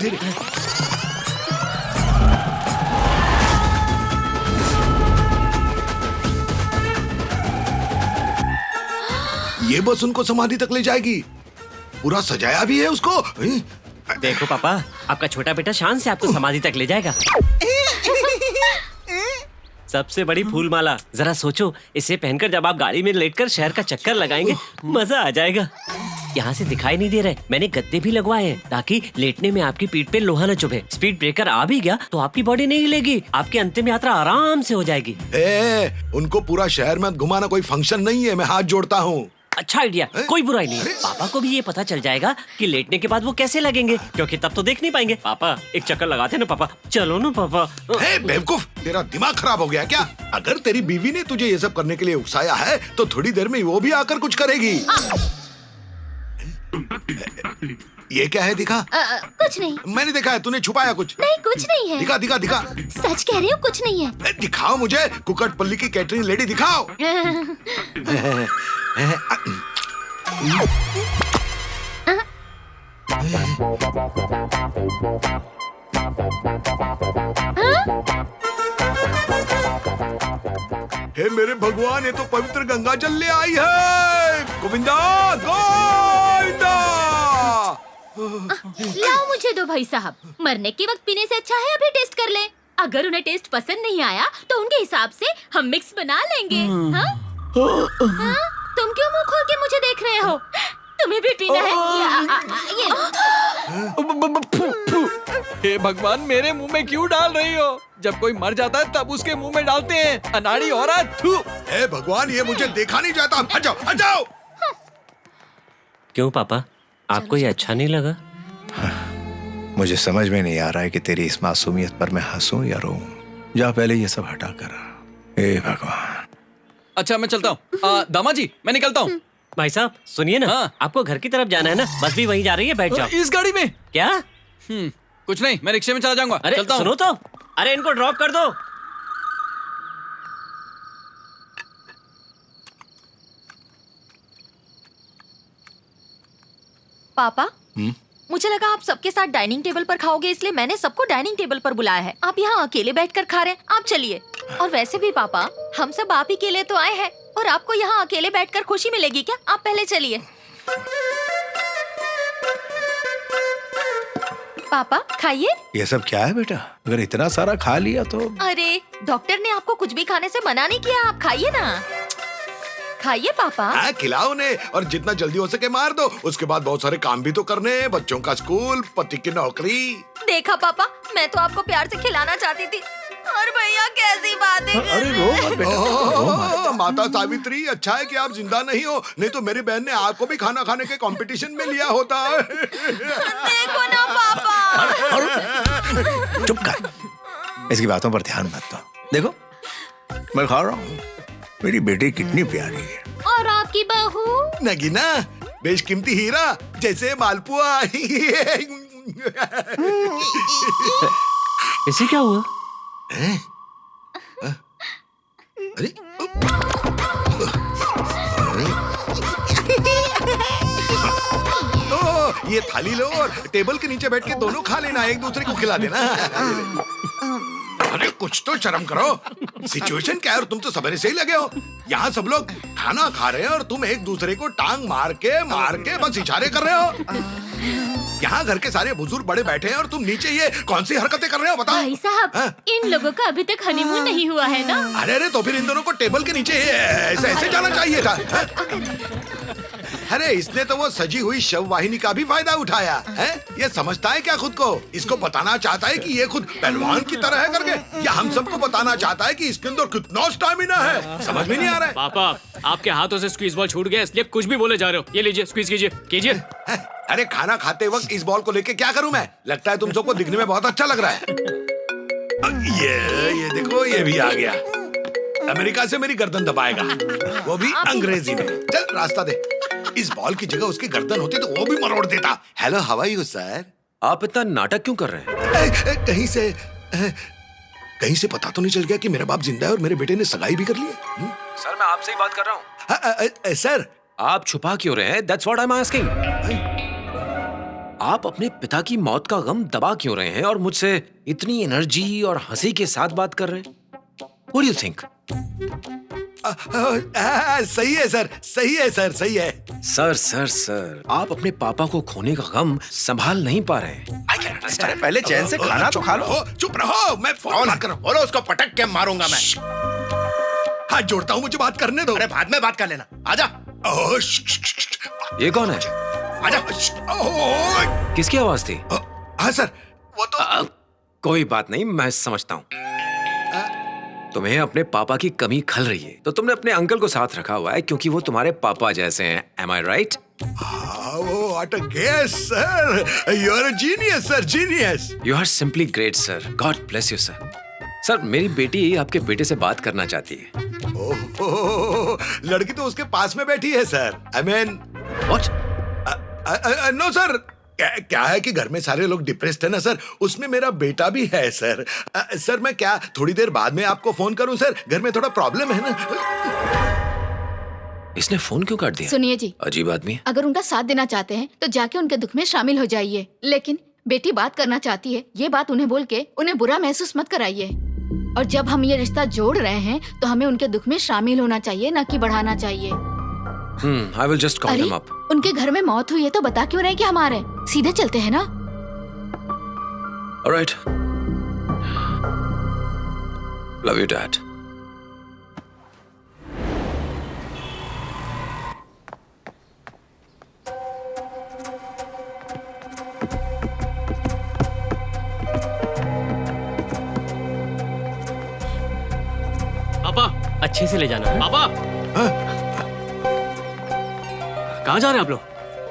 धीरे। ये बस उनको समाधि तक ले जाएगी। पूरा सजाया भी है उसको। देखो पापा, आपका छोटा बेटा शान से आपको समाधि तक ले जाएगा। सबसे बड़ी फूल माला, जरा सोचो, इसे पहनकर जब आप गाड़ी में लेटकर शहर का चक्कर लगाएंगे, मजा आ जाएगा। यहाँ से दिखाई नहीं दे रहे, मैंने गद्दे भी लगवाए हैं ताकि लेटने में आपकी पीठ पे लोहा न चुभे। स्पीड ब्रेकर आ भी गया तो आपकी बॉडी नहीं हिलेगी, आपकी अंतिम यात्रा आराम से हो जाएगी। उनको पूरा शहर में घुमाना कोई फंक्शन नहीं है, मैं हाथ जोड़ता हूँ। अच्छा आइडिया, कोई बुराई नहीं है। पापा को भी ये पता चल जाएगा कि लेटने के बाद वो कैसे लगेंगे, क्योंकि तब तो देख नहीं पाएंगे। पापा एक चक्कर लगाते ना पापा, चलो ना पापा। बेवकूफ, तेरा दिमाग खराब हो गया क्या? अगर तेरी बीवी ने तुझे ये सब करने के लिए उकसाया है तो थोड़ी देर में वो भी आकर कुछ करेगी। ये क्या है, दिखा? कुछ नहीं। मैंने देखा है, तूने छुपाया कुछ? नहीं, कुछ नहीं है। दिखा दिखा दिखा। सच कह रही हूँ, कुछ नहीं है। दिखाओ मुझे, कुकटपल्ली की कैटरिंग लेडी दिखाओ। हे मेरे भगवान, ये तो पवित्र गंगा जल ले आई है। गोविंदा गोविंदा। लाओ मुझे दो भाई साहब, मरने के वक्त पीने से अच्छा है अभी टेस्ट कर लें। अगर उन्हें टेस्ट पसंद नहीं आया तो उनके हिसाब से हम मिक्स बना लेंगे। हाँ? हाँ? तुम क्यों मुंह खोल के मुझे देख रहे हो? तुम्हें भी पीना है? हे भगवान, मेरे मुंह में क्यों डाल रही हो? जब कोई मर जाता है तब उसके मुंह में डालते हैं, अनाड़ी औरत। हे भगवान, ये मुझे देखा नहीं जाता। हट जाओ, हट जाओ। क्यों पापा, आपको ये अच्छा नहीं लगा? मुझे समझ में नहीं आ रहा है कि तेरी इस मासूमियत पर मैं हंसूं या रोऊं। जा पहले ये सब हटा कर। हे भगवान। अच्छा मैं चलता हूँ। दामाद जी, मैं निकलता हूँ। भाई साहब सुनिए ना। हाँ। आपको घर की तरफ जाना है ना, बस भी वहीं जा रही है, बैठ जाओ। इस गाड़ी में? क्या? कुछ नहीं, मैं रिक्शे में चला जाऊंगा। अरे चलता सुनो तो, अरे इनको ड्रॉप कर दो। पापा, मुझे लगा आप सबके साथ डाइनिंग टेबल पर खाओगे, इसलिए मैंने सबको डाइनिंग टेबल पर बुलाया है। आप यहाँ अकेले बैठकर खा रहे हैं, आप चलिए। और वैसे भी पापा, हम सब आप ही के लिए तो आए हैं और आपको यहाँ अकेले बैठकर खुशी मिलेगी क्या? आप पहले चलिए। पापा खाइए। ये सब क्या है बेटा? अगर इतना सारा खा लिया तो? अरे डॉक्टर ने आपको कुछ भी खाने से मना नहीं किया, आप खाइए ना। खाइए पापा। हाँ, खिलाओ उन्हें और जितना जल्दी हो सके मार दो। उसके बाद बहुत सारे काम भी तो करने हैं, बच्चों का स्कूल, पति की नौकरी। देखा पापा, मैं तो आपको प्यार से खिलाना चाहती थी और भैया कैसी बातें कर अरे रहे रो हैं। मत बेटा। माता सावित्री, अच्छा है कि आप जिंदा नहीं हो, नहीं तो मेरी बहन ने आपको भी खाना खाने के कंपटीशन में लिया होता है। देखो ना पापा। चुप कर, इसकी बातों पर ध्यान मत दो। देखो मैं खा रहा हूँ, मेरी बेटी कितनी प्यारी है। और आपकी बहू? नगीना, बेशकीमती हीरा जैसे मालपुआ। इसे क्या हुआ? अरे तो ये थाली लो और टेबल के नीचे बैठ के दोनों खा लेना, एक दूसरे को खिला देना। अरे कुछ तो शर्म करो। सिचुएशन क्या है और तुम तो सवेरे से ही लगे हो। यहाँ सब लोग खाना खा रहे हैं और तुम एक दूसरे को टांग मार के बस इशारे कर रहे हो। यहाँ घर के सारे बुजुर्ग बड़े बैठे हैं और तुम नीचे ये कौन सी हरकतें कर रहे हो, बताओ। भाई साहब, इन लोगों का अभी तक हनीमून नहीं हुआ है ना। अरे तो फिर इन दोनों को टेबल के नीचे ऐसे जाना चाहिए था। अरे इसने तो वो सजी हुई शव वाहिनी का भी फायदा उठाया है। ये समझता है क्या खुद को? इसको बताना चाहता है कि ये खुद पहलवान की तरह है करके, या हम सबको बताना चाहता है कि इसके अंदर कितना स्टैमिना है? समझ में नहीं आ रहा है। पापा, आपके हाथों से स्क्वीज बॉल छूट गया, इसलिए कुछ भी बोले जा रहे हो। ये लीजिए, स्क्वीज कीजिए। अरे खाना खाते वक्त इस बॉल को लेके क्या करूं मैं? लगता है तुम सबको दिखने में बहुत अच्छा लग रहा है। ये देखो, ये भी आ गया। अमेरिका से मेरी गर्दन दबाएगा, वो भी अंग्रेजी में। चल रास्ता दे। इस बॉल की जगह उसकी गर्दन होती तो वो भी मरोड़ देता। Hello, how are you sir? आप इतना नाटक क्यों कर रहे हैं? कहीं से पता तो नहीं चल गया कि मेरा बाप जिंदा है और मेरे बेटे ने सगाई भी कर ली है? सर मैं आपसे ही बात कर रहा हूँ। सर आप छुपा क्यों रहे हैं? That's what I'm asking. आप अपने पिता की मौत का गम दबा क्यों रहे हैं और मुझसे इतनी एनर्जी और हंसी के साथ बात कर रहे हैं? What do you think? सही है सर, सही है सर, सही है। सर, आप अपने पापा को खोने का गम संभाल नहीं पा रहे हैं। I can understand. अरे पहले चैन से खाना तो खा लो। चुप रहो, मैं फोन बात कर रहा हूँ। बोलो, उसको पटक के मारूंगा मैं। हाथ जोड़ता हूँ, मुझे बात करने दो। अरे बाद में बात कर लेना, आजा। ओह, ये कौन है? आजा। ओह, किसकी आवाज थी? हाँ सर, वो तो कोई बात नहीं, मैं समझता हूँ। तुम्हें अपने पापा की कमी खल रही है, तो तुमने अपने अंकल को साथ रखा हुआ है क्योंकि वो तुम्हारे पापा जैसे हैं। Am I right? what a guess, sir. You're a genius, sir, genius. You are simply great, sir. God bless you, sir. Sir, मेरी बेटी आपके बेटे से बात करना चाहती है। ओह, लड़की तो उसके पास में बैठी है sir. I mean, What? No sir, क्या है कि घर में सारे लोग डिप्रेस्ड है ना सर, उसमें मेरा बेटा भी है सर। सर मैं क्या थोड़ी देर बाद में आपको फोन करूं सर, घर में थोड़ा प्रॉब्लम है ना। इसने फोन क्यों काट दिया? सुनिए जी, अजीब आदमी है। अगर उनका साथ देना चाहते हैं तो जाके उनके दुख में शामिल हो जाइए, लेकिन बेटी बात करना चाहती है, ये बात उन्हें बोल के उन्हें बुरा महसूस मत कराइए। और जब हम ये रिश्ता जोड़ रहे हैं तो हमें उनके दुख में शामिल होना चाहिए, न कि बढ़ाना चाहिए। I will just call अरे him up. उनके घर में मौत हुई है तो बता क्यों रहे कि हम आ रहे हैं? सीधे चलते हैं ना। All right. Love you, Dad. पापा, अच्छे से ले जाना। पापा, कहाँ जा रहे हैं आप लोग?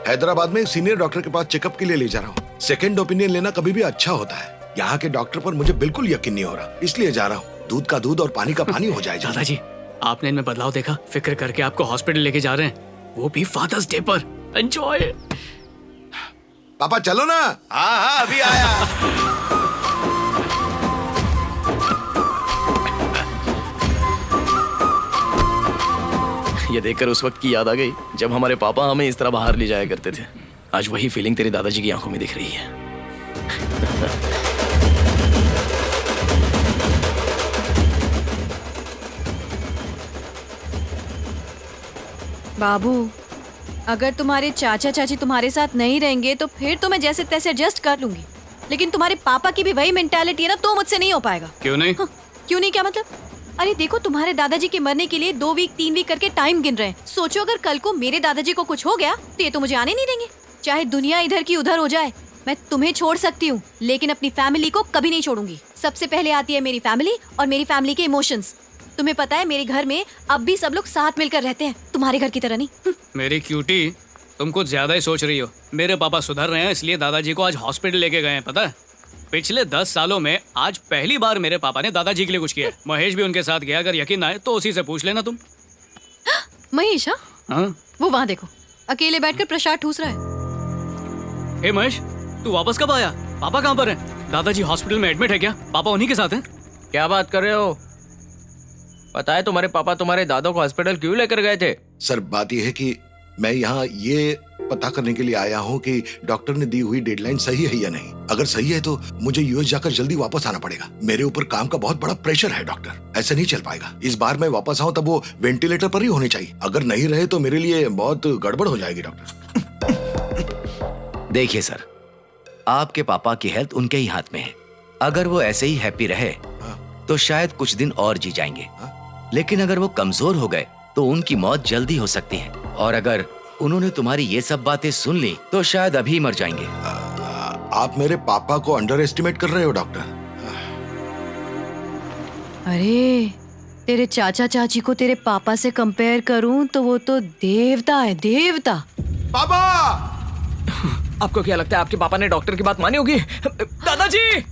हैदराबाद में एक सीनियर डॉक्टर के पास चेकअप के लिए ले जा रहा हूँ। सेकंड ओपिनियन लेना कभी भी अच्छा होता है। यहाँ के डॉक्टर पर मुझे बिल्कुल यकीन नहीं हो रहा, इसलिए जा रहा हूँ। दूध का दूध और पानी का पानी हो जाए। दादाजी, आपने इनमें बदलाव देखा? फिक्र करके आपको हॉस्पिटल लेके जा रहे हैं, वो भी फादर्स डे पर। एंजॉय। पापा चलो ना। हाँ, अभी आया। ये देखकर उस वक्त की याद आ गई जब हमारे पापा हमें इस तरह बाहर ले जाया करते थे। आज वही फीलिंग तेरे दादाजी की आंखों में दिख रही है। बाबू, अगर तुम्हारे चाचा चाची तुम्हारे साथ नहीं रहेंगे तो फिर तो मैं जैसे तैसे एडजस्ट कर लूंगी, लेकिन तुम्हारे पापा की भी वही मेंटालिटी है ना, तो मुझसे नहीं हो पाएगा। क्यों नहीं? क्यों नहीं क्या मतलब? अरे देखो, तुम्हारे दादाजी के मरने के लिए 2 वीक 3 वीक करके टाइम गिन रहे हैं। सोचो अगर कल को मेरे दादाजी को कुछ हो गया तो ये तो मुझे आने नहीं देंगे। चाहे दुनिया इधर की उधर हो जाए, मैं तुम्हें छोड़ सकती हूँ लेकिन अपनी फैमिली को कभी नहीं छोड़ूंगी। सबसे पहले आती है मेरी फैमिली और मेरी फैमिली के इमोशंस। तुम्हें पता है मेरे घर में अब भी सब लोग साथ मिलकर रहते हैं, तुम्हारे घर की तरह नहीं। मेरी क्यूटी, तुम कुछ ज्यादा ही सोच रही हो। मेरे पापा सुधर रहे हैं इसलिए दादाजी को आज हॉस्पिटल लेके गए हैं, पता है? पिछले 10 सालों में आज पहली बार मेरे पापा ने दादाजी के लिए कुछ किया है। महेश भी उनके साथ गया, अगर यकीन ना आए तो उसी से पूछ लेना तुम। महेश? हाँ? वो वहाँ देखो, अकेले बैठकर प्रसाद ठूस रहा है। हे महेश, तू वापस कब आया? पापा कहाँ पर हैं? दादाजी हॉस्पिटल में एडमिट है क्या? पापा उन्हीं के साथ हैं? क्या बात कर रहे हो? पता है तुम्हारे पापा तुम्हारे दादा को हॉस्पिटल क्यों लेकर गए थे? सर बात यह है कि मैं यहाँ ये पता करने के लिए आया हूँ कि डॉक्टर ने दी हुई डेडलाइन सही है या नहीं। अगर सही है तो मुझे यूएस जाकर जल्दी वापस आना पड़ेगा। मेरे ऊपर काम का बहुत बड़ा प्रेशर है डॉक्टर, ऐसे नहीं चल पाएगा। इस बार मैं वापस आऊँ तब वो वेंटिलेटर पर ही होने चाहिए। अगर नहीं रहे तो मेरे लिए बहुत गड़बड़ हो जाएगी डॉक्टर। देखिए सर, आपके पापा की हेल्थ उनके ही हाथ में है। अगर वो ऐसे ही हैप्पी रहे तो शायद कुछ दिन और जी जाएंगे, लेकिन अगर वो कमजोर हो गए तो उनकी मौत जल्दी हो सकती है। और अगर उन्होंने तुम्हारी ये सब बातें सुन ली तो शायद अभी मर जाएंगे। आप मेरे पापा को अंडर एस्टिमेट कर रहे हो डॉक्टर। अरे तेरे चाचा चाची को तेरे पापा से कंपेयर करूं तो वो तो देवता है, देवता। पापा! आपको क्या लगता है आपके पापा ने डॉक्टर की बात मानी होगी? दादाजी!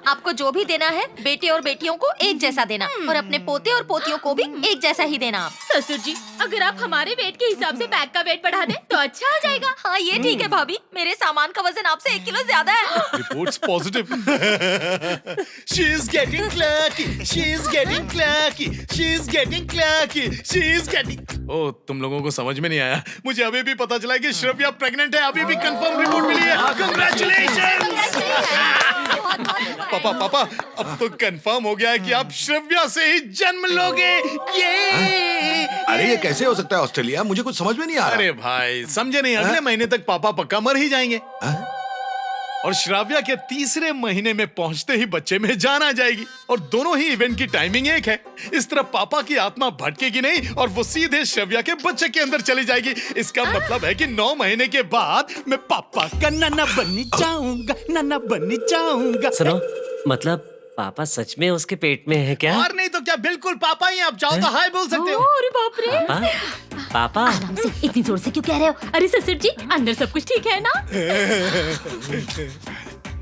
आपको जो भी देना है बेटे और बेटियों को एक जैसा देना और अपने पोते और पोतियों को भी एक जैसा ही देना आप। ससुर जी, अगर आप हमारे वेट के हिसाब से बैग का वेट बढ़ा दें तो अच्छा आ जाएगा। हाँ ये ठीक है भाभी, मेरे सामान का वजन आपसे 1 किलो ज्यादा है। Reports positive. She is getting clerky. She is getting clerky. She is getting clerky. She is getting. ओ, तुम लोगों को समझ में नहीं आया। मुझे अभी भी पता चला कि श्रव्या प्रेग्नेंट है। अभी भी कंफर्म रिपोर्ट मिली है। Congratulations! पापा, अब तो कंफर्म हो गया है कि आप श्रव्या से ही जन्म लोगे। ये! अरे ये कैसे हो सकता है ऑस्ट्रेलिया? मुझे कुछ समझ में नहीं आ रहा। अरे भाई, समझे नहीं, अगले महीने तक पापा पक्का मर ही जाएंगे। और श्राव्या के 3रे महीने में पहुंचते ही बच्चे में जान आ जाएगी और दोनों ही इवेंट की टाइमिंग एक है। इस तरह पापा की आत्मा भटकेगी नहीं और वो सीधे श्राव्या के बच्चे के अंदर चली जाएगी। इसका मतलब है कि 9 महीने के बाद मैं पापा का नाना बननी चाहूंगा, नाना बननी चाहूंगा। सुनो, मतलब पापा सच में उसके पेट में है क्या? और नहीं तो क्या, बिल्कुल पापा ही। आप चाहो तो हाय बोल सकते हो। अरे बाप रे। पापा पापा आराम से, इतनी जोर से क्यों कह रहे हो? अरे ससुर जी, अंदर सब कुछ ठीक है ना?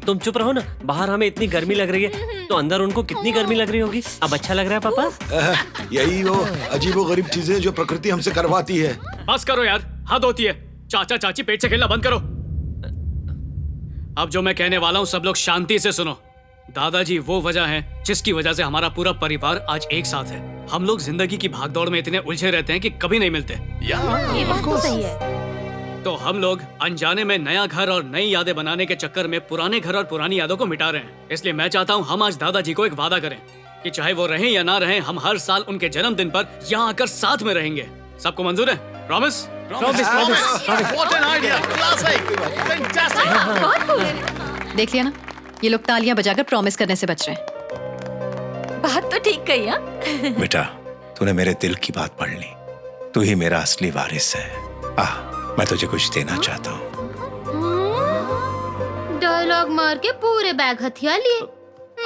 तुम चुप रहो ना, बाहर हमें इतनी गर्मी लग रही है तो अंदर उनको कितनी गर्मी लग रही होगी। अब अच्छा लग रहा है पापा? यही वो अजीबोगरीब चीजें जो प्रकृति हमसे करवाती है। बस करो यार, हद होती है। चाचा चाची पेट से खेलना बंद करो। अब जो मैं कहने वाला हूँ सब लोग शांति से सुनो। दादाजी वो वजह है जिसकी वजह से हमारा पूरा परिवार आज एक साथ है। हम लोग जिंदगी की भागदौड़ में इतने उलझे रहते हैं कि कभी नहीं मिलते। ये बात तो सही है। तो हम लोग अनजाने में नया घर और नई यादें बनाने के चक्कर में पुराने घर और पुरानी यादों को मिटा रहे हैं। इसलिए मैं चाहता हूँ हम आज दादाजी को एक वादा करें कि चाहे वो रहें या ना रहें, हम हर साल उनके जन्मदिन पर यहाँ आकर साथ में रहेंगे। सबको मंजूर है? Promise? What an idea! Classic! Fantastic! देख लिया ना, ये लोग तालियां बजाकर प्रॉमिस करने से बच रहे हैं। बात तो ठीक कही। हाँ बेटा, तूने मेरे दिल की बात पढ़ ली। तू ही मेरा असली वारिस है। मैं तुझे कुछ देना चाहता हूँ। डायलॉग मार के पूरे बैग हथियार लिए।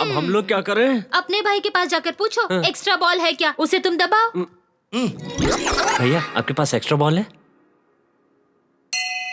अब हम लोग क्या करें? अपने भाई के पास जाकर पूछो, एक्स्ट्रा बॉल है क्या, उसे तुम दबाओ। भैया, आपके पास एक्स्ट्रा बॉल है?